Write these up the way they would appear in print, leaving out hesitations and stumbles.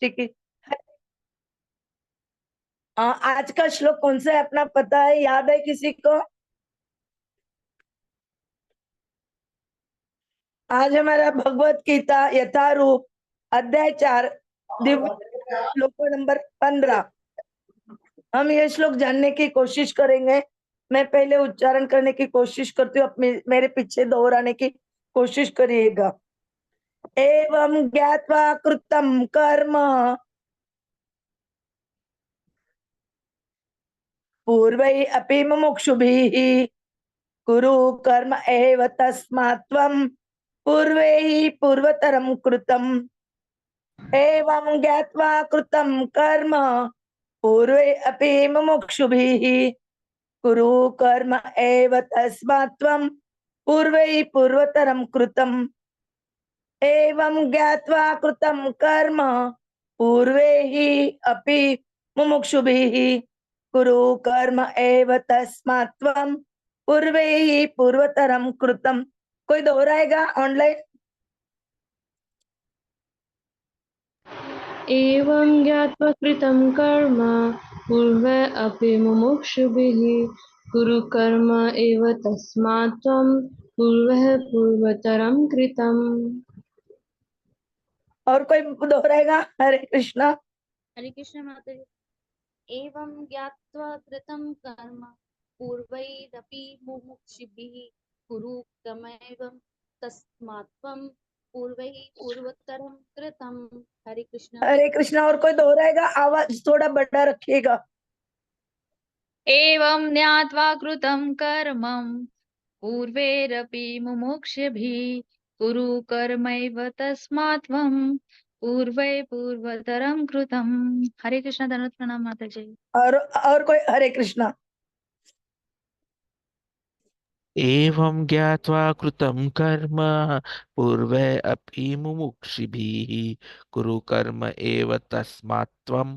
सृष्टि की। आज का श्लोक कौन सा है अपना पता है, याद है किसी को? आज हमारा भगवत गीता यथारूप अध्याय 4 दिव्य श्लोक नंबर 15। हम ये श्लोक जानने की कोशिश करेंगे। मैं पहले उच्चारण करने की कोशिश करती हूँ, आप मेरे पीछे दोहराने की कोशिश करिएगा। एवं ज्ञात्वा कृतं कर्म पूर्वै अपि मुमुक्षुभिः कुरु कर्म एव तस्मात् त्वं पूर्वैः पूर्वतरं कृतम्। एवं ज्ञात्वा कृतं कर्म पूर्वे अपि मुमुक्षुभिः कुरु कर्म एव तस्मात् त्वं पूर्वैः पूर्वतरं कृतम्। एवं ज्ञात्वा कृतं कर्म पूर्वे हि अपि मुमुक्षुभिः कुरु कर्म एव तस्मात् त्वं पूर्वे हि पूर्वतरं कृतम्। कोई दोहराएगा ऑनलाइन? एवं ज्ञात्वा कृतं कर्म पूर्वे अपि मुमुक्षुभिः कुरु कर्म एव तस्मात् त्वं पूर्वः पूर्वतरं कृतम्। और कोई दोहराएगा? हरे कृष्णा। हरे कृष्ण माता जी। एवं ज्ञात्वा कृतं कर्म पूर्वैरपि मुमुक्षुभिः कुरु कर्मैव तस्मात् त्वं पूर्वैः पूर्वोत्तरं कृतम्। हरे कृष्ण। हरे कृष्णा। और कोई दोहराएगा? आवाज थोड़ा बड़ा रखिएगा। एवं ज्ञात्वा कृतं कर्म पूर्वैरपि मुमुक्षुभिः कुरु कर्मैव तस्मात् त्वं पूर्वै पूर्वतरं कृतम्। हरे कृष्ण, धन्यवाद, प्रणाम माता जी। और कोई? हरे कृष्णा। एवं ज्ञात्वा कृतं कर्म पूर्वे अपि मुमुक्षुभिः कुरु कर्म एव तस्मात् त्वं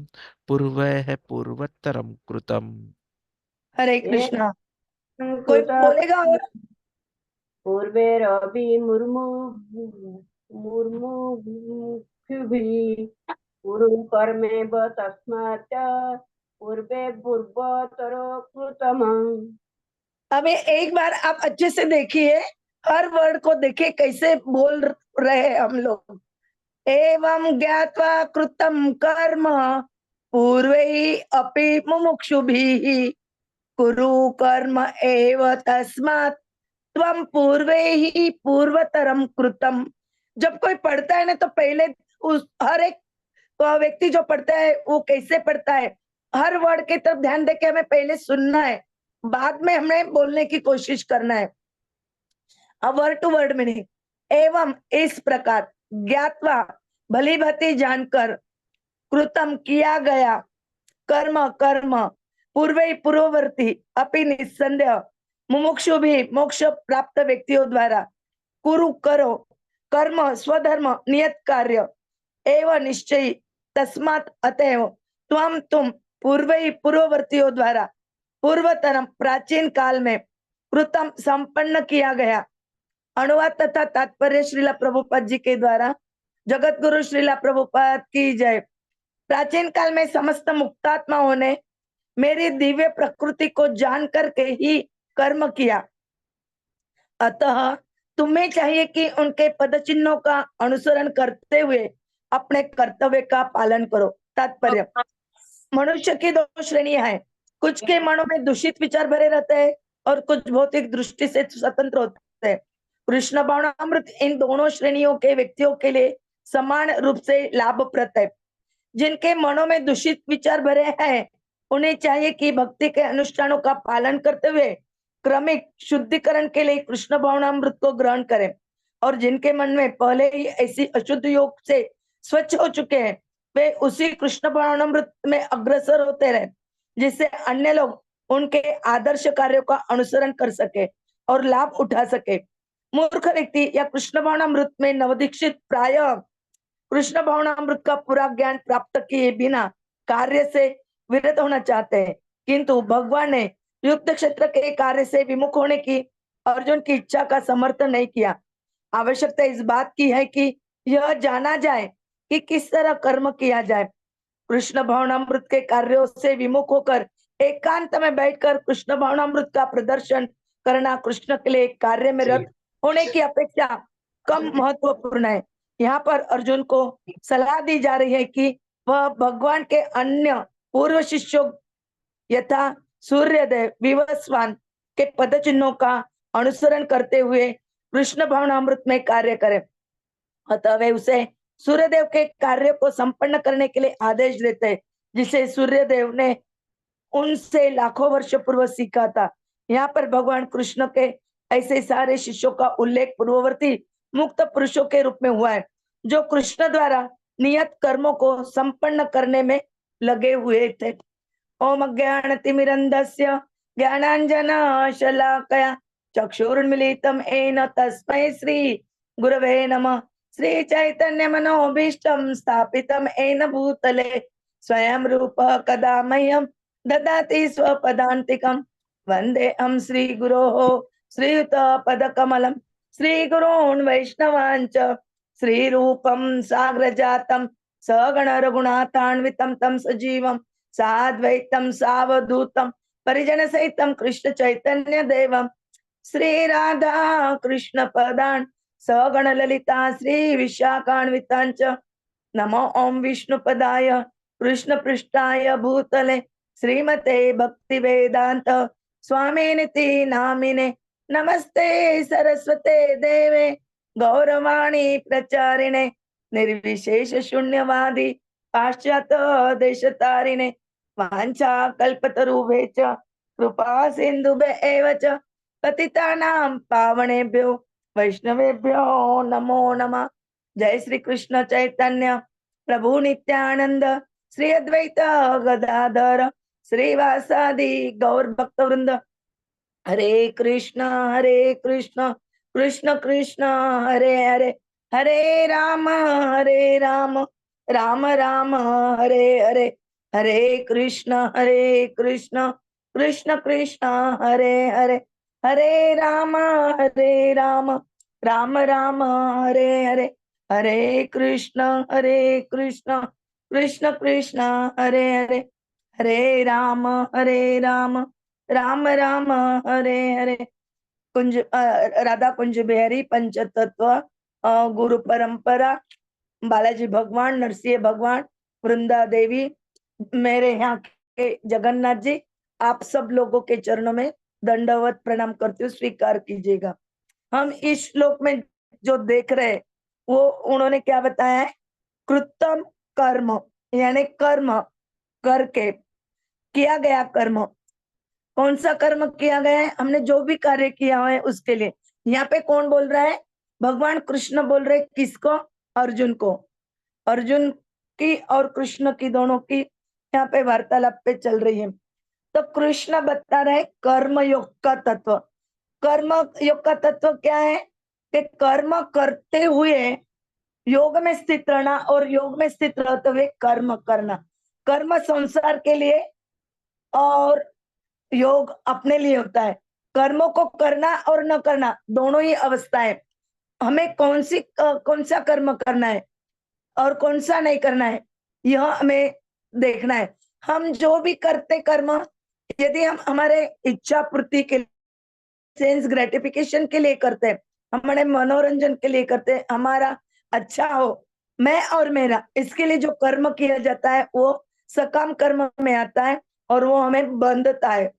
पूर्वैः पूर्वतरं कृतम्। हरे कृष्णा। कोई बोलेगा? और पूर्वेरपि मुमुक्षुभिः कुरु कर्मेव तस्मात् पूर्वे पूर्वतरो कृतम्। अबे एक बार आप अच्छे से देखिए, हर वर्ड को देखिए कैसे बोल रहे हैं हम लोग। एवं ज्ञात्वा कृतं कर्म पूर्वै अपि मुमुक्षुभिः कुरु कर्म एव तस्मात् त्वं पूर्वे ही पूर्वतरम कृतम। जब कोई पढ़ता है ना तो पहले उस हर एक व्यक्ति जो पढ़ता है वो कैसे पढ़ता है, हर वर्ड की तरफ ध्यान देके हमें पहले सुनना है, बाद में हमें बोलने की कोशिश करना है। अब वर्ड टू वर्ड मीनिंग। एवं इस प्रकार, ज्ञातवा भली भांति जानकर, कृतम किया गया, कर्म कर्म, पूर्वे पूर्ववर्ती, अपि निस्संदेह, मुमुक्षु भी मोक्ष प्राप्त व्यक्तियों द्वारा, कुरु करो, कर्म स्वधर्म नियत कार्य, एवं निश्चय, तस्मात् अतएव, तुम पूर्वे पूर्ववर्तियों द्वारा पूर्वतरम प्राचीन काल में कृतम संपन्न किया गया। अनुवाद तथा तात्पर्य श्रीला प्रभुपाद जी के द्वारा। जगत गुरु श्रीला प्रभुपाद की जय। प्राचीन काल में समस्त मुक्तात्माओं ने मेरी दिव्य प्रकृति को जान करके ही कर्म किया, अतः तुम्हें चाहिए कि उनके पद चिन्हों का अनुसरण करते हुए अपने कर्तव्य का पालन करो। तात्पर्य, मनुष्य की दो श्रेणियां हैं, कुछ के मनों में दूषित विचार भरे रहते हैं और कुछ भौतिक दृष्टि से स्वतंत्र होते हैं। कृष्ण भावनामृत इन दोनों श्रेणियों के व्यक्तियों के लिए समान रूप से लाभप्रद है। जिनके मनों में दूषित विचार भरे हैं उन्हें चाहिए कि भक्ति के अनुष्ठानों का पालन करते हुए क्रमिक शुद्धिकरण के लिए कृष्ण भावनामृत को ग्रहण करें, और जिनके मन में पहले ही ऐसी अशुद्ध योग से स्वच्छ हो चुके हैं वे उसी कृष्ण भावनामृत में अग्रसर होते रहे, जिससे अन्य लोग उनके आदर्श कार्यों का अनुसरण कर सके और लाभ उठा सके। मूर्ख व्यक्ति या कृष्ण भावनामृत में नवदीक्षित प्राय कृष्ण भावनामृत का पूरा ज्ञान प्राप्त किए बिना कार्य से विरत होना चाहते हैं, किंतु भगवान ने युद्ध क्षेत्र के कार्य से विमुख होने की अर्जुन की इच्छा का समर्थन नहीं किया। आवश्यकता इस बात की है कि यह जाना जाए कि किस तरह कर्म किया जाए। कृष्ण भावनामृत के कार्यों से विमुख होकर एकांत में बैठकर कृष्ण भावनामृत का प्रदर्शन करना कृष्ण के लिए कार्य में रत होने की अपेक्षा कम महत्वपूर्ण है। यहाँ पर अर्जुन को सलाह दी जा रही है कि वह भगवान के अन्य पूर्व शिष्यों यथा सूर्यदेव विवस्वान के पद चिन्हों का अनुसरण करते हुए कृष्ण भावनामृत में कार्य करे। अतः वे उसे सूर्यदेव के कार्य को संपन्न करने के लिए आदेश देते हैं, जिसे सूर्यदेव ने उनसे लाखों वर्ष पूर्व सीखा था। यहाँ पर भगवान कृष्ण के ऐसे सारे शिष्यों का उल्लेख पूर्ववर्ती मुक्त पुरुषों के रूप में हुआ है, जो कृष्ण द्वारा नियत कर्मों को संपन्न करने में लगे हुए थे। ओम ज्ञानतिमिरन्धस्य ज्ञानाञ्जनशलाकया चक्षुरुन्मीलितं येन तस्मै श्री गुरवे नमः। श्री चैतन्य मनोभीष्टं स्थापितं येन भूतले स्वयं रूप कदा मह्यं ददाति स्वपदान्तिकं। वन्देऽहं श्रीगुरोः श्रीयुतपदकमलं श्रीगुरून् वैष्णवांच श्रीरूपं साग्रजातं सगण रघुनाथान्वितं तं सजीवं साद्वैतं सावधूतं परिजन सहितं कृष्ण चैतन्य देवं श्री राधा कृष्ण पदान् सगण ललिता श्री विशाखान्वितांच। नमो ओम विष्णुपदाय कृष्ण पृष्ठाय भूतले श्रीमते भक्ति वेदांत स्वामिनिति नामिने। नमस्ते सरस्वते देवे गौरवाणी प्रचारिणे निर्विशेष शून्यवादी पाश्चात्य देशतारिणे। वाञ्छा कल्पतरुभ्यश्च कृपा सिन्धुभ्य एव च पतितानां पावनेभ्यो वैष्णवेभ्यो नमो नमः। जय श्री कृष्ण चैतन्य प्रभु नित्यानंद श्री अद्वैत गदाधर श्रीवासादि गौर भक्त वृंद। हरे कृष्ण कृष्ण कृष्ण हरे हरे, हरे राम राम राम हरे हरे, हरे कृष्ण कृष्ण कृष्ण हरे हरे, हरे राम राम राम हरे हरे, हरे कृष्ण कृष्ण कृष्ण हरे हरे, हरे राम राम राम हरे हरे। कुंज राधा कुंज बिहारी पंचतत्व गुरु परंपरा बालाजी भगवान नरसिंह भगवान वृंदा देवी मेरे यहाँ के जगन्नाथ जी, आप सब लोगों के चरणों में दंडवत प्रणाम करती हूँ, स्वीकार कीजिएगा। हम इस श्लोक में जो देख रहे हैं वो उन्होंने क्या बताया है, कृतम कर्म यानी कर्म करके किया गया कर्म। कौन सा कर्म किया गया है, हमने जो भी कार्य किया है उसके लिए। यहाँ पे कौन बोल रहा है, भगवान कृष्ण बोल रहे, किसको, अर्जुन को। अर्जुन की और कृष्ण की दोनों की यहाँ पे वार्तालाप पे चल रही है। तो कृष्ण बता रहे कर्म योग का तत्व। कर्म योग का तत्व क्या है कि कर्म करते हुए योग में स्थित रहना और योग में स्थित रहते हुए कर्म करना। कर्म संसार के लिए और योग अपने लिए होता है। कर्मों को करना और न करना दोनों ही अवस्थाएं। हमें कौन सा कर्म करना है और कौन सा नहीं करना है, यह हमें देखना है। हम जो भी करते कर्म, यदि हम हमारे इच्छा पूर्ति के लिए, सेंस ग्रेटिफिकेशन के लिए करते हैं, हमारे मनोरंजन के लिए करते हैं, हमारा अच्छा हो, मैं और मेरा, इसके लिए जो कर्म किया जाता है वो सकाम कर्म में आता है और वो हमें बंधता है।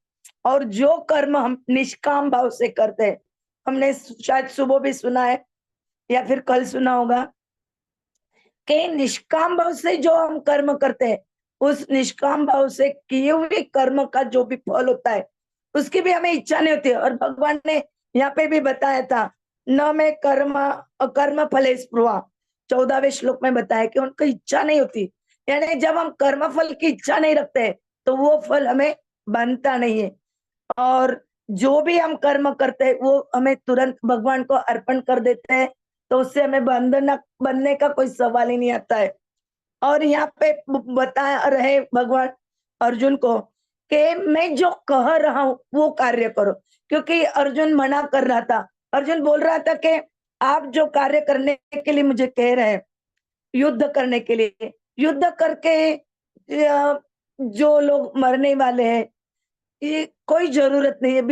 और जो कर्म हम निष्काम भाव से करते हैं, हमने शायद सुबह भी सुना है या फिर कल सुना होगा कि निष्काम भाव से जो हम कर्म करते हैं, उस निष्काम भाव से किए हुए कर्म का जो भी फल होता है उसकी भी हमें इच्छा नहीं होती है। और भगवान ने यहाँ पे भी बताया था, न में कर्म फले स्पृहा, 14वें श्लोक में बताया कि उनको इच्छा नहीं होती। यानी जब हम कर्म फल की इच्छा नहीं रखते तो वो फल हमें बनता नहीं है। और जो भी हम कर्म करते हैं वो हमें तुरंत भगवान को अर्पण कर देते हैं, तो उससे हमें बनने का कोई सवाल ही नहीं आता है। और यहाँ पे बता रहे भगवान अर्जुन को कि मैं जो कह रहा हूं वो कार्य करो, क्योंकि अर्जुन मना कर रहा था। अर्जुन बोल रहा था कि आप जो कार्य करने के लिए मुझे कह रहे हैं युद्ध करने के लिए। युद्ध करके जो लोग मरने वाले हैं, ये कोई जरूरत नहीं है।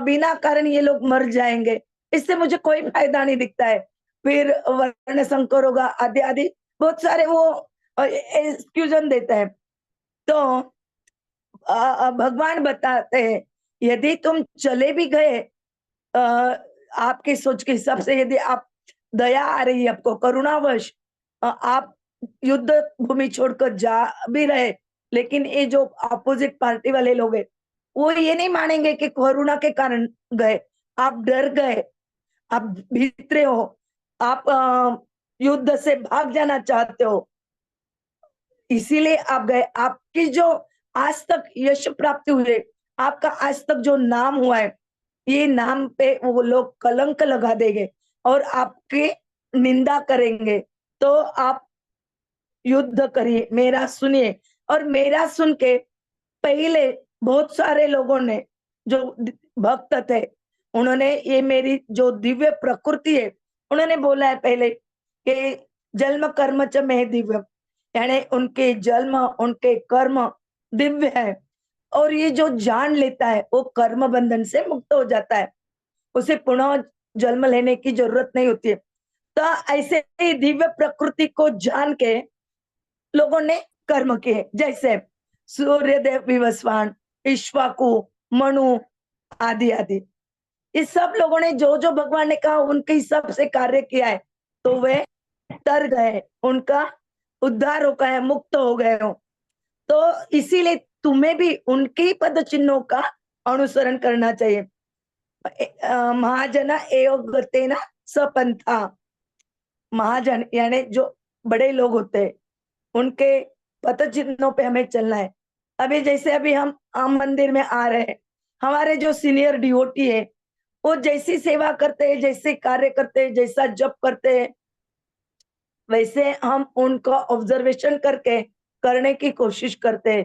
बिना कारण ये लोग मर जाएंगे, इससे मुझे कोई फायदा नहीं दिखता है। फिर वर्ण संकर होगा, आदि आदि बहुत सारे वो एक्सक्यूजन देते हैं। तो भगवान बताते हैं, यदि तुम चले भी गए, अ, आपकी सोच के हिसाब से, यदि आप दया आ रही है आपको, करुणावश आप युद्ध भूमि छोड़कर जा भी रहे, लेकिन ये जो अपोजिट पार्टी वाले लोग हैं, वो ये नहीं मानेंगे कि करुणा के कारण गए। आप डर गए, आप भीतरे हो, आप युद्ध से भाग जाना चाहते हो, इसीलिए आप गए। आपकी जो आज तक यश प्राप्ति हुई है, आपका आज तक जो नाम हुआ है, ये नाम पे वो लोग कलंक लगा देंगे और आपकी निंदा करेंगे। तो आप युद्ध करिए, मेरा सुनिए। और मेरा सुन के पहले बहुत सारे लोगों ने, जो भक्त थे, उन्होंने ये मेरी जो दिव्य प्रकृति है, उन्होंने बोला है पहले कि जन्म कर्म च में दिव्य, यानी उनके जन्म उनके कर्म दिव्य है। और ये जो जान लेता है वो कर्म बंधन से मुक्त हो जाता है, उसे पुनः जन्म लेने की जरूरत नहीं होती है। तो ऐसे ही दिव्य प्रकृति को जान के लोगों ने कर्म किए, जैसे सूर्यदेव विवस्वान, इक्ष्वाकु, मनु आदि आदि। इस सब लोगों ने जो जो भगवान ने कहा उनके हिसाब से कार्य किया है, तो वे तर गए, उनका उद्धार हो गया, मुक्त हो गए हो। तो इसीलिए तुम्हें भी उनके पद चिन्हों का अनुसरण करना चाहिए। महाजना एव गतेन सपंथा, महाजन यानी जो बड़े लोग होते हैं, उनके पद चिन्हों पे हमें चलना है। अभी जैसे अभी हम मंदिर में आ रहे हैं, हमारे जो सीनियर डिवोटी है, वो जैसी सेवा करते हैं, जैसे कार्य करते हैं, जैसा जप करते हैं, वैसे हम उनका ऑब्जर्वेशन करके करने की कोशिश करते हैं।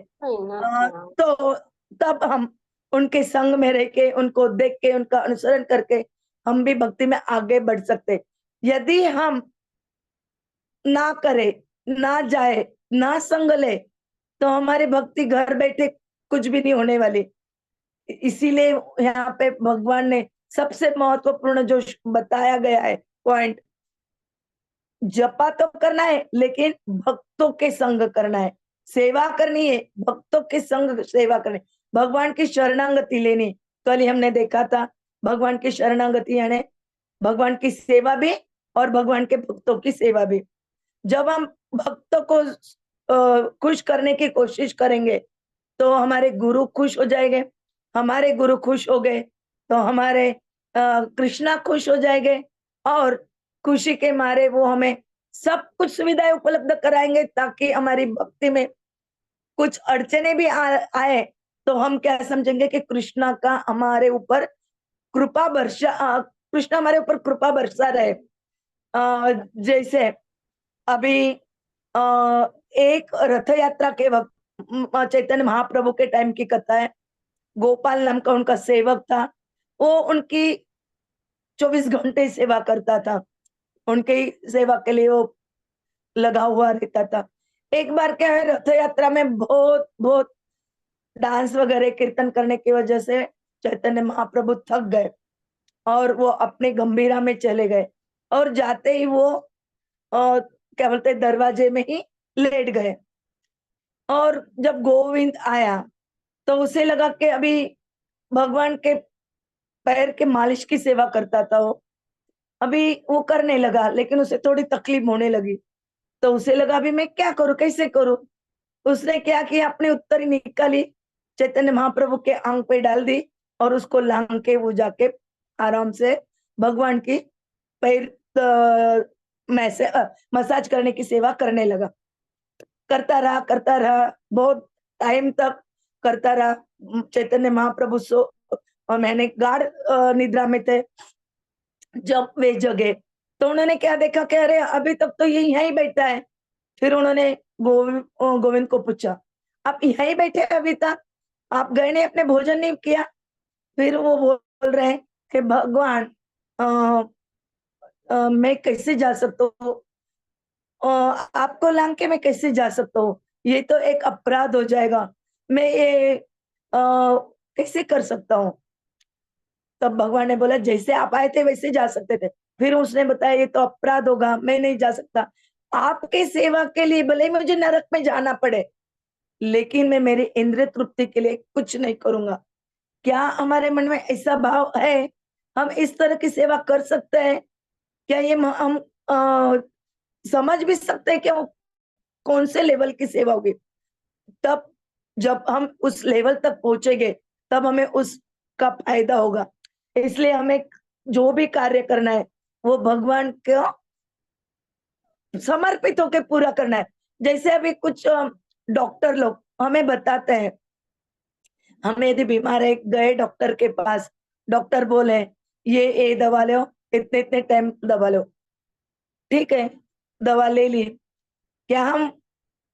तो तब हम उनके संग में रह के, उनको देख के, उनका अनुसरण करके हम भी भक्ति में आगे बढ़ सकते। यदि हम ना करे, ना जाए, ना संग ले, तो हमारी भक्ति घर बैठे कुछ भी नहीं होने वाली। इसीलिए यहाँ पे भगवान ने सबसे महत्वपूर्ण जो बताया गया है पॉइंट, जपा तो करना है लेकिन भक्तों के संग करना है, सेवा करनी है, भक्तों के संग सेवा करनी, भगवान की शरणागति लेनी। कल ही हमने देखा था, भगवान की शरणागति यानी भगवान की सेवा भी और भगवान के भक्तों की सेवा भी। जब हम भक्तों को खुश करने की कोशिश करेंगे, तो हमारे गुरु खुश हो जाएंगे, हमारे गुरु खुश हो गए तो हमारे कृष्णा खुश हो जाएंगे, और खुशी के मारे वो हमें सब कुछ सुविधाएं उपलब्ध कराएंगे, ताकि हमारी भक्ति में कुछ अड़चने भी आए तो हम क्या समझेंगे कि कृष्णा का हमारे ऊपर कृपा वर्षा, कृष्णा हमारे ऊपर कृपा बरसा रहे। जैसे अभी एक रथ यात्रा के वक्त चैतन्य महाप्रभु के टाइम की कथा है। गोपाल नाम का उनका सेवक था, वो उनकी 24 घंटे सेवा करता था, उनकी सेवा के लिए वो लगा हुआ रहता था। एक बार क्या है, रथ यात्रा में बहुत बहुत डांस वगैरह कीर्तन करने की वजह से चैतन्य महाप्रभु थक गए और वो अपने गंभीरा में चले गए, और जाते ही वो क्या बोलते दरवाजे में ही लेट गए। और जब गोविंद आया तो उसे लगा कि अभी भगवान के पैर के मालिश की सेवा करता था वो, अभी वो करने लगा, लेकिन उसे थोड़ी तकलीफ होने लगी। तो उसे लगा अभी मैं क्या करूं, कैसे करूं। उसने क्या किया, अपनी उत्तरी निकाली, चैतन्य महाप्रभु के आंग पे डाल दी, और उसको लांग के वो जाके आराम से भगवान की पैर मसाज करने की सेवा करने लगा। करता रहा बहुत टाइम तक करता रहा। चैतन्य महाप्रभु और मैंने गाढ़ निद्रा में थे। जब वे जगे तो उन्होंने क्या देखा कि अरे अभी तक तो ये यहीं बैठा है। फिर उन्होंने गोविंद को पूछा, आप यहीं बैठे अभी तक, आप गए नहीं, अपने भोजन नहीं किया। फिर वो बोल रहे हैं कि भगवान मैं कैसे जा सकता हूँ, आपको लांग के मैं कैसे जा सकता हूँ? ये तो एक अपराध हो जाएगा। मैं ये कैसे कर सकता हूँ? तब भगवान ने बोला जैसे आप आए थे वैसे जा सकते थे। फिर उसने बताया ये तो अपराध होगा, मैं नहीं जा सकता। आपके सेवा के लिए भले ही मुझे नरक में जाना पड़े, लेकिन मैं मेरी इंद्रिय तृप्ति के लिए कुछ नहीं करूंगा। क्या हमारे मन में ऐसा भाव है? हम इस तरह की सेवा कर सकते हैं? क्या ये हम समझ भी सकते हैं कि वो कौन से लेवल की सेवा होगी? तब जब हम उस लेवल तक पहुंचेंगे, तब हमें उसका फायदा होगा। इसलिए हमें जो भी कार्य करना है, वो भगवान को समर्पित होकर पूरा करना है। जैसे अभी कुछ डॉक्टर लोग हमें बताते हैं, हमें यदि बीमार है, गए डॉक्टर के पास, डॉक्टर बोले ये दवा लो, इतने इतने टाइम दवा लो, ठीक है, दवा ले ली। क्या हम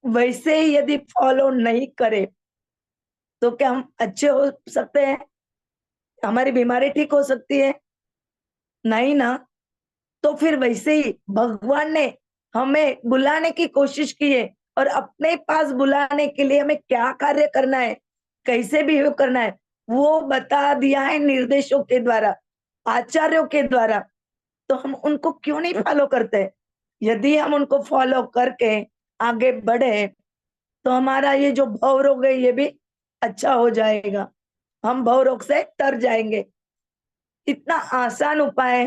वैसे ही यदि फॉलो नहीं करें, तो क्या हम अच्छे हो सकते हैं? हमारी बीमारी ठीक हो सकती है? नहीं ना। तो फिर वैसे ही भगवान ने हमें बुलाने की कोशिश की है, और अपने पास बुलाने के लिए हमें क्या कार्य करना है, कैसे बिहेव करना है, वो बता दिया है निर्देशों के द्वारा, आचार्यों के द्वारा। तो हम उनको क्यों नहीं फॉलो करते? यदि हम उनको फॉलो करके आगे बढ़े, तो हमारा ये जो भव रोग है ये भी अच्छा हो जाएगा। हम भव रोग से तर जाएंगे। इतना आसान उपाय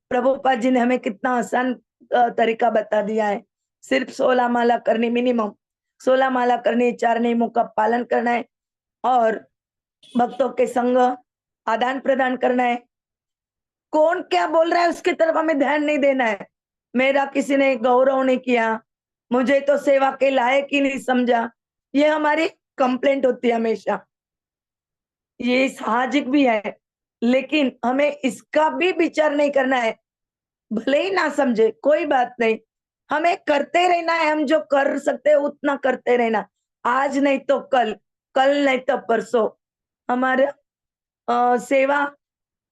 प्रभुपाद जी ने हमें कितना आसान तरीका बता दिया है। सिर्फ 16 माला करनी, मिनिमम 16 माला करनी, 4 नियमों का पालन करना है, और भक्तों के संग आदान प्रदान करना है। कौन क्या बोल रहा है उसकी तरफ हमें ध्यान नहीं देना है। मेरा किसी ने गौरव नहीं किया, मुझे तो सेवा के लायक ही नहीं समझा, ये हमारी कंप्लेंट होती है हमेशा। ये साहजिक भी है, लेकिन हमें इसका भी विचार नहीं करना है। भले ही ना समझे, कोई बात नहीं, हमें करते रहना है। हम जो कर सकते हैं उतना करते रहना। आज नहीं तो कल, कल नहीं तो परसों। हमारे सेवा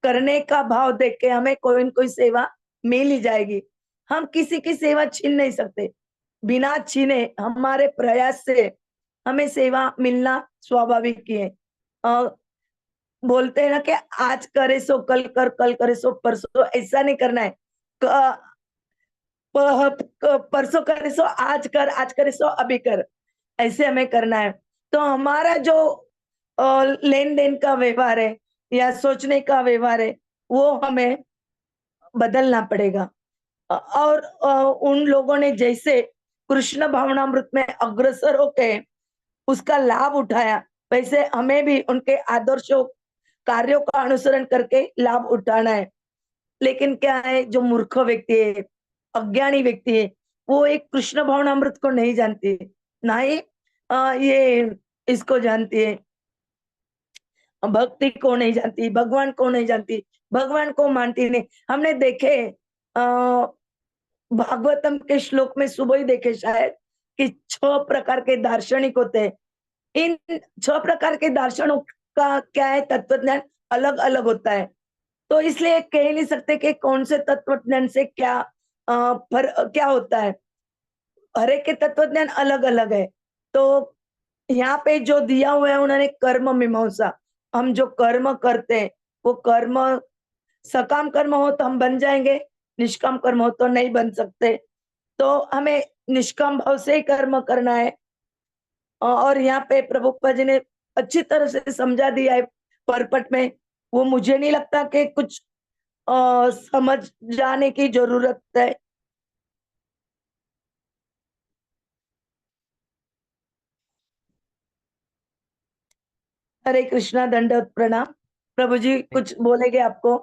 करने का भाव देख के हमें कोई न कोई सेवा मिल ही जाएगी। हम किसी की सेवा छीन नहीं सकते। बिना छीने हमारे प्रयास से हमें सेवा मिलना स्वाभाविक ही है। बोलते हैं ना कि आज करे सो कल कर, कल करे सो परसों, ऐसा नहीं करना है। परसों करे सो आज कर, आज करे सो अभी कर, ऐसे हमें करना है। तो हमारा जो लेन देन का व्यवहार है या सोचने का व्यवहार है, वो हमें बदलना पड़ेगा। और उन लोगों ने जैसे कृष्ण भावनामृत में अग्रसर होके उसका लाभ उठाया, वैसे हमें भी उनके आदर्शों, कार्यों का अनुसरण करके लाभ उठाना है। लेकिन क्या है, जो मूर्ख व्यक्ति है, अज्ञानी व्यक्ति है, वो एक कृष्ण भावनामृत को नहीं जानती है, ना ही ये इसको जानती है, भक्ति को नहीं जानती, भगवान को नहीं जानती, भगवान को मानती नहीं। हमने देखे भागवतम के श्लोक में सुबह ही देखे शायद, कि 6 प्रकार के दार्शनिक होते हैं। इन 6 प्रकार के दार्शनों का क्या है, तत्वज्ञान अलग अलग होता है। तो इसलिए कह नहीं सकते कि कौन से तत्वज्ञान से क्या क्या होता है। हर एक के तत्वज्ञान अलग अलग है। तो यहाँ पे जो दिया हुआ है उन्होंने कर्म मीमांसा, हम जो कर्म करते हैं वो कर्म सकाम कर्म हो तो हम बन जाएंगे, निष्काम कर्म हो तो नहीं बन सकते। तो हमें निष्काम भाव से ही कर्म करना है। और यहाँ पे प्रभुपाद जी ने अच्छी तरह से समझा दिया है परपट में। वो मुझे नहीं लगता कि कुछ समझ जाने की जरूरत है। हरे कृष्णा, दंडवत प्रणाम। प्रभु जी कुछ बोलेंगे आपको?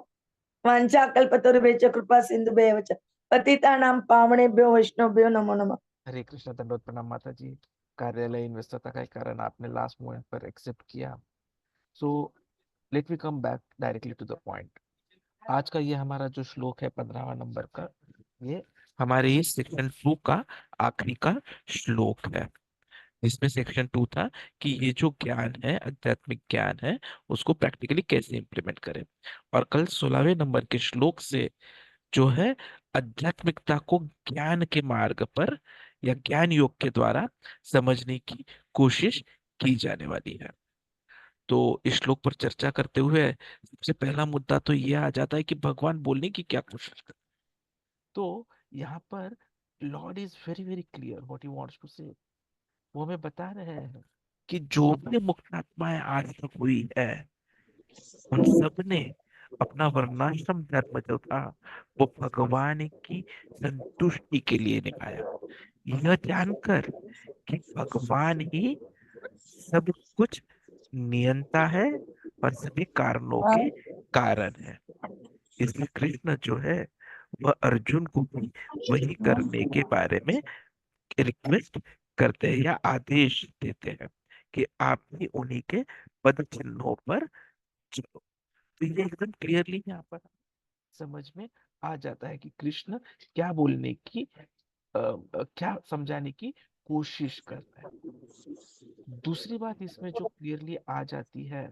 वांछा कल्पतरुभ्यश्च कृपा सिंधुभ्येव च पतितानां पावनेभ्यो वैष्णवभ्यो नमो नमः। हरे कृष्णा, दंडवत प्रणाम माता जी। कार्यालय व्यस्तता के कारण आपने लास्ट मोमेंट पर एक्सेप्ट किया। So let me come back directly to the point. आज का ये हमारा जो श्लोक है 15वां नंबर का, ये हमारे ये सेक्शन 2 का आखिरी का श्लोक है। इसमें सेक्शन 2 था कि ये जो ज्ञान है, आध्यात्मिक ज्ञान है, उसको प्रैक्टिकली कैसे इंप्लीमेंट करें। और कल 16वें नंबर के श्लोक से जो है आध्यात्मिकता को ज्ञान के मार्ग पर या ज्ञान योग के द्वारा समझने की कोशिश की जाने वाली है। तो इस श्लोक पर चर्चा करते हुए सबसे पहला मुद्दा तो ये आ जाता है कि भगवान बोलने की क्या कोशिश कर। तो यहाँ पर Lord is very very clear what he wants to say. वो हमें बता रहे हैं कि जो भी मुक्त आत्माएं आज तक हुई है, उन सब ने अपना वर्णाश्रम धर्म जो था वो भगवान की संतुष्टि के लिए निभाया, यह जानकर कि भगवान ही सब कुछ नियंता है और सभी कारणों के कारण है। इसलिए कृष्ण जो है वह अर्जुन को भी वही करने के बारे में रिक्वेस्ट करते हैं या आदेश देते हैं कि आप भी उन्हीं के पद चिन्हों पर चलो। तो ये एकदम क्लियरली यहाँ पर समझ में आ जाता है कि कृष्ण क्या बोलने की क्या समझाने की कोशिश कर रहे हैं। दूसरी बात इसमें जो क्लियरली आ जाती है,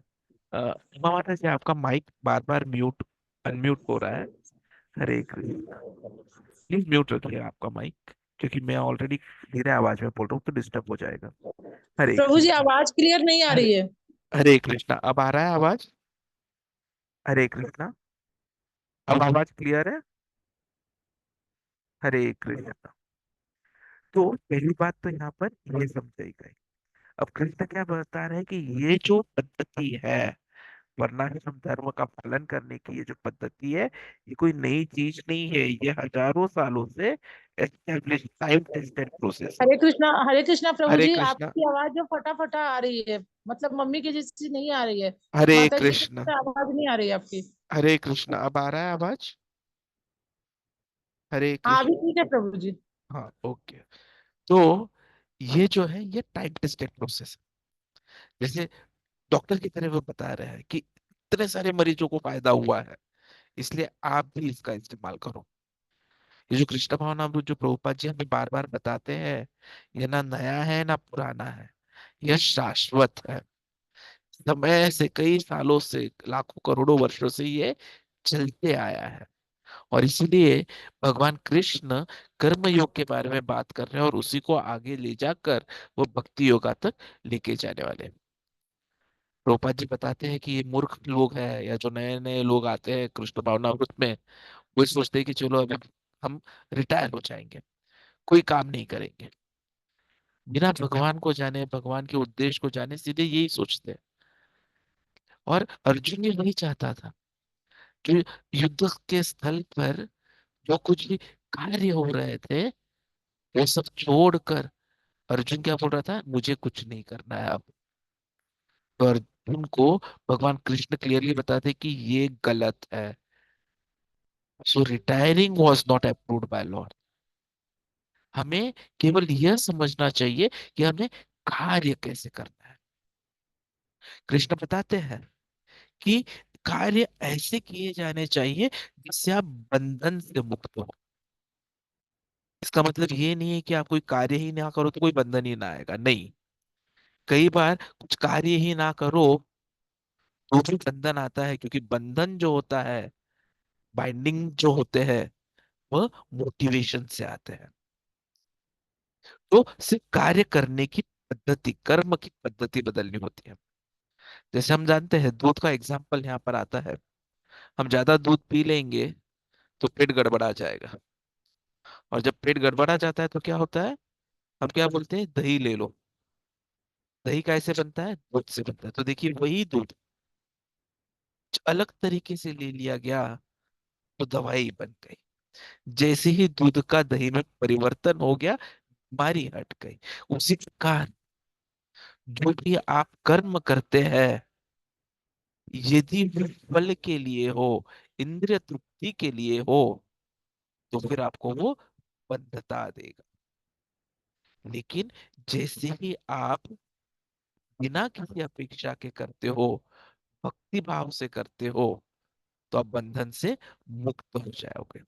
उमा माता जी आपका माइक बार बार म्यूट अनम्यूट हो रहा है। हरे कृष्ण, प्लीज म्यूट रखिए आपका माइक, क्योंकि मैं ऑलरेडी धीरे आवाज में बोल रहा हूँ तो डिस्टर्ब हो जाएगा। हरे प्रभु जी कृष्ण। आवाज क्लियर नहीं आ हरे रही है। हरे कृष्णा, अब आ रहा है आवाज? हरे कृष्णा, अब आवाज क्लियर है? हरे कृष्ण। तो पहली बात तो यहाँ पर ये समझाई गई। अब कृष्ण क्या बता रहे हैं कि ये जो पद्धति है वर्णाश्रम धर्म का पालन करने की, ये जो पद्धति है ये कोई नई चीज नहीं है, ये हजारों सालों से एस्टेब्लिश टाइम टेस्टेड प्रोसेस है। हरे कृष्णा प्रभु हरे जी, कृष्णा। आपकी आवाज जो फटाफटा आ रही है, मतलब मम्मी की जैसी नहीं आ रही है। हरे माता जी की कृष्ण। तरह आवाज नहीं आ रही है आपकी। हरे कृष्ण, अब आ रहा है आवाज? हरे हाँ कृष्ण। अभी ठीक है प्रभु जी। हाँ, ओके। तो ये जो है ये टाइम टेस्टेड प्रोसेस है। जैसे डॉक्टर की तरह वो बता रहे हैं कि इतने सारे मरीजों को फायदा हुआ है, इसलिए आप भी इसका इस्तेमाल करो। ये जो कृष्ण भावनामृत जो प्रभुपाद जी हमें बार बार बताते हैं, ये ना नया है ना पुराना है, यह शाश्वत है। समय से कई सालों से लाखों करोड़ों वर्षों से ये चलते आया है। और इसलिए भगवान कृष्ण कर्म योग के बारे में बात कर रहे हैं और उसी को आगे ले जाकर वो भक्ति योगा तक लेके जाने वाले हैं। प्रभुपाद जी बताते हैं कि ये मूर्ख लोग हैं या जो नए नए लोग आते हैं कृष्ण भावनामृत में, वो सोचते हैं कि चलो अभी हम रिटायर हो जाएंगे, कोई काम नहीं करेंगे, बिना भगवान को जाने भगवान के उद्देश्य को जाने सीधे यही सोचते हैं। और अर्जुन भी वही चाहता था कि युद्ध के स्थल पर जो कुछ भी कार्य हो रहे थे वो सब छोड़कर अर्जुन क्या बोल रहा था, मुझे कुछ नहीं करना है अब। तो अर्जुन को भगवान कृष्ण क्लियरली बताते कि ये गलत है। So retiring was not approved by lord. हमें केवल यह समझना चाहिए कि हमें कार्य कैसे करना है। कृष्ण बताते हैं कि कार्य ऐसे किए जाने चाहिए जिससे आप बंधन से मुक्त हो। इसका मतलब ये नहीं है कि आप कोई कार्य ही ना करो तो कोई बंधन ही ना आएगा, नहीं। कई बार कुछ कार्य ही ना करो तो भी बंधन आता है, क्योंकि बंधन जो होता है, बाइंडिंग जो होते हैं, वह मोटिवेशन से आते हैं। तो सिर्फ कार्य करने की पद्धति, कर्म की पद्धति बदलनी होती है। जैसे हम जानते हैं दूध का एग्जाम्पल यहाँ पर आता है। हम ज्यादा दूध पी लेंगे तो पेट गड़बड़ा जाएगा, और जब पेट गड़बड़ा जाता है तो क्या होता है, हम क्या बोलते हैं, दही ले लो। दही कैसे बनता है, दूध से बनता है। तो देखिए वही दूध अलग तरीके से ले लिया गया तो दवाई बन गई। जैसे ही दूध का दही में परिवर्तन हो गया, बीमारी हट गई। उसी प्रकार जो भी आप कर्म करते हैं, यदि वो फल के लिए हो, इंद्रिय तृप्ति के लिए हो, तो फिर आपको वो बंधता देगा। लेकिन जैसे ही आप बिना किसी अपेक्षा के करते हो, भक्ति भाव से करते हो, तो आप बंधन से मुक्त हो जाओगे।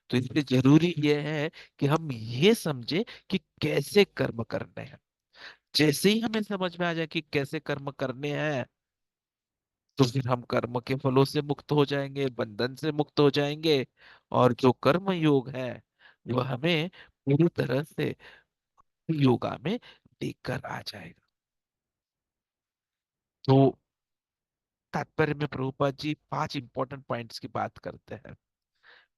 तो इसलिए जरूरी यह है कि हम ये समझे कि कैसे कर्म करने हैं। जैसे ही हमें समझ में आ जाए कि कैसे कर्म करने हैं, तो फिर हम कर्म के फलों से मुक्त हो जाएंगे, बंधन से मुक्त हो जाएंगे, और जो कर्म योग है वो हमें पूरी तरह से योगा में लेकर आ जाएगा। तो तात्पर्य में प्रभुपाद जी 5 इंपॉर्टेंट पॉइंट्स की बात करते हैं।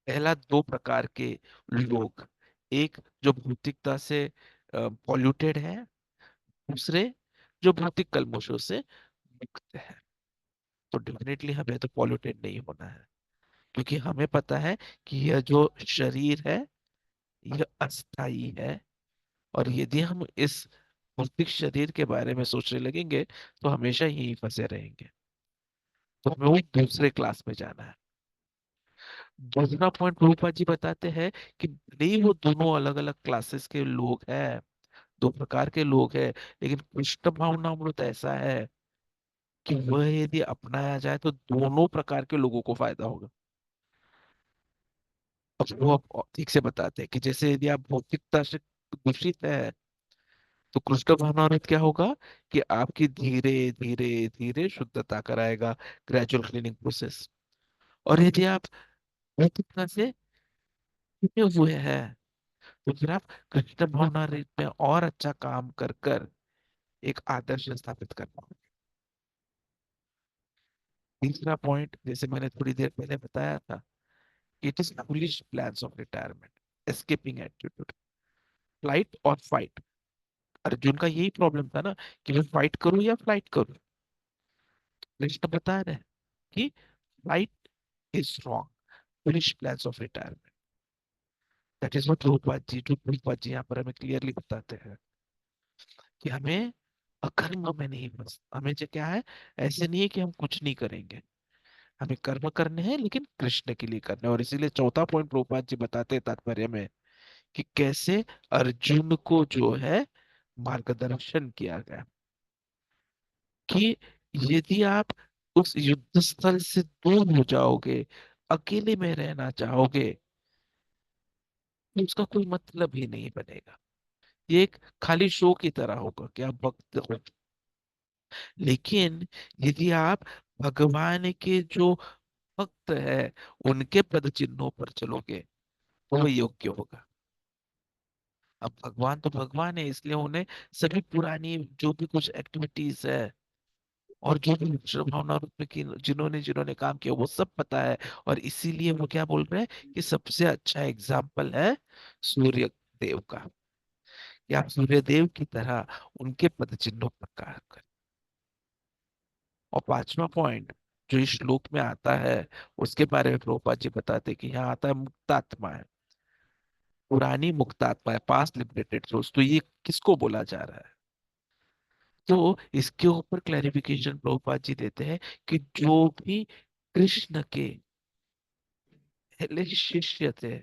पहला, 2 प्रकार के लोग, एक जो भौतिकता से पॉल्यूटेड है, दूसरे जो भौतिक कलमशों से मुक्त है। तो डेफिनेटली हमें तो पॉल्यूटेड नहीं होना है, क्योंकि हमें पता है कि यह जो शरीर है यह अस्थाई है, और यदि हम इस भौतिक शरीर के बारे में सोचने लगेंगे तो हमेशा यहीं फंसे रहेंगे। तो हमें वो दूसरे क्लास में जाना है। दूसरा पॉइंट प्रभुपाद जी बताते हैं कि भले ही वो दोनों अलग अलग क्लासेस के लोग हैं, 2 प्रकार के लोग हैं, लेकिन कृष्ण भावनामृत ऐसा है कि वह यदि अपनाया जाए तो दोनों प्रकार के लोगों को फायदा होगा। अब वो आप ठीक से बताते हैं कि जैसे यदि आप भौतिकता से दूषित है तो कृष्ण भावनामृत क्या होगा कि आपकी धीरे धीरे धीरे शुद्धता कराएगा, ग्रेजुअल क्लीनिंग प्रोसेस। और यदि आप भौतिकता से छुपे हुए हैं तो फिर आप कृष्ण भावनामृत में और अच्छा काम कर कर एक आदर्श स्थापित करना। तीसरा पॉइंट, जैसे मैंने थोड़ी देर पहले बताया था, it is foolish plans of retirement, escaping attitude, flight और फाइट। अर्जुन का यही प्रॉब्लम था ना, कि मैं फाइट करूं या फ्लाइट करूं। कृष्ण बता रहे हैं कि flight is wrong, foolish plans of retirement. That is what Prabhupada ji यहाँ पर हमें क्लियरली बताते हैं कि हमें अकर्म में नहीं, बस हमें जो क्या है, ऐसे नहीं है कि हम कुछ नहीं करेंगे, हमें कर्म करने हैं लेकिन कृष्ण के लिए करने हैं। और इसीलिए चौथा पॉइंट प्रभुपाद जी बताते हैं तात्पर्य में कि कैसे अर्जुन को जो है मार्गदर्शन किया गया, कि यदि आप उस युद्ध स्थल से दूर हो जाओगे, अकेले में रहना चाहोगे, तो उसका कोई मतलब ही नहीं बनेगा। ये एक खाली शो की तरह होगा कि आप भक्त हो। लेकिन यदि आप भगवान के जो भक्त है उनके पद चिन्हों पर चलोगे तो वो योग्य होगा। अब भगवान तो भगवान है, इसलिए उन्हें सभी पुरानी जो भी कुछ एक्टिविटीज है और जो भी अक्षर भावना रूप में की जिन्होंने जिन्होंने काम किया वो सब पता है। और इसीलिए वो क्या बोल रहे हैं कि सबसे अच्छा एग्जाम्पल है सूर्य देव का, कि आप सूर्य देव की तरह उनके पद चिन्हों पर कार्य करें। और 5वां पॉइंट जो इस श्लोक में आता है उसके बारे में प्रभुपाद जी बताते हैं कि यहाँ आता है मुक्तात्मा है, पुरानी मुक्तात्मा है, पास्ट लिबरेटेड सोल्स। तो ये किसको बोला जा रहा है? तो इसके ऊपर क्लैरिफिकेशन प्रभुपाद जी देते हैं कि जो भी कृष्ण के पहले शिष्य थे,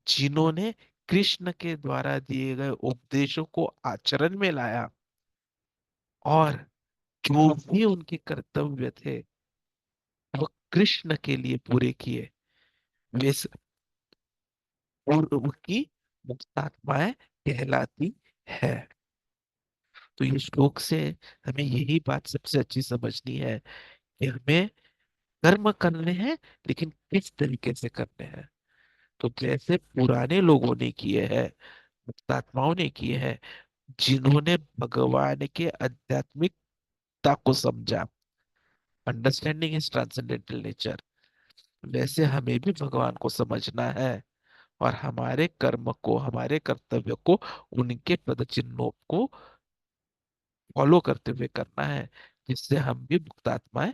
जिन्होंने कृष्ण के द्वारा दिए गए उपदेशों को आचरण में लाया और जो भी उनके कर्तव्य थे वो कृष्ण के लिए पूरे किए, वे पूर्व की मुक्तात्माएं कहलाती है। तो ये श्लोक से हमें यही बात सबसे अच्छी समझनी है कि हमें कर्म करने हैं, लेकिन किस तरीके से करने हैं। तो जैसे पुराने लोगों ने किए हैं, मुक्तात्माओं ने किए हैं, जिन्होंने भगवान के आध्यात्मिकता को समझा, अंडरस्टैंडिंग इज ट्रांसेंडेंटल नेचर, वैसे हमें भी भगवान को समझना है और हमारे कर्म को, हमारे कर्तव्य को उनके पद चिन्हों को फॉलो करते हुए करना है, जिससे हम भी मुक्तात्माएं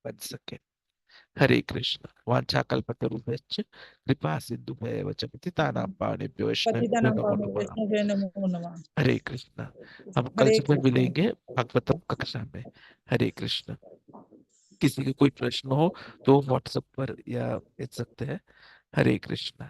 बन सके। हरे कृष्ण। वाञ्छाकल्पतरुभ्यश्च कृपा सिन्धुभ्येव च पतितानां पावनेभ्यो वैष्णवेभ्यो पतितनं नमो पावने नमः। वैष्णवे नमो नमः। हरे कृष्ण। हम कल हरे सुबह कृष्ण। मिलेंगे भागवतम कक्षा में। हरे कृष्ण। किसी का कोई प्रश्न हो तो व्हाट्सएप पर या भेज सकते हैं। हरे कृष्ण।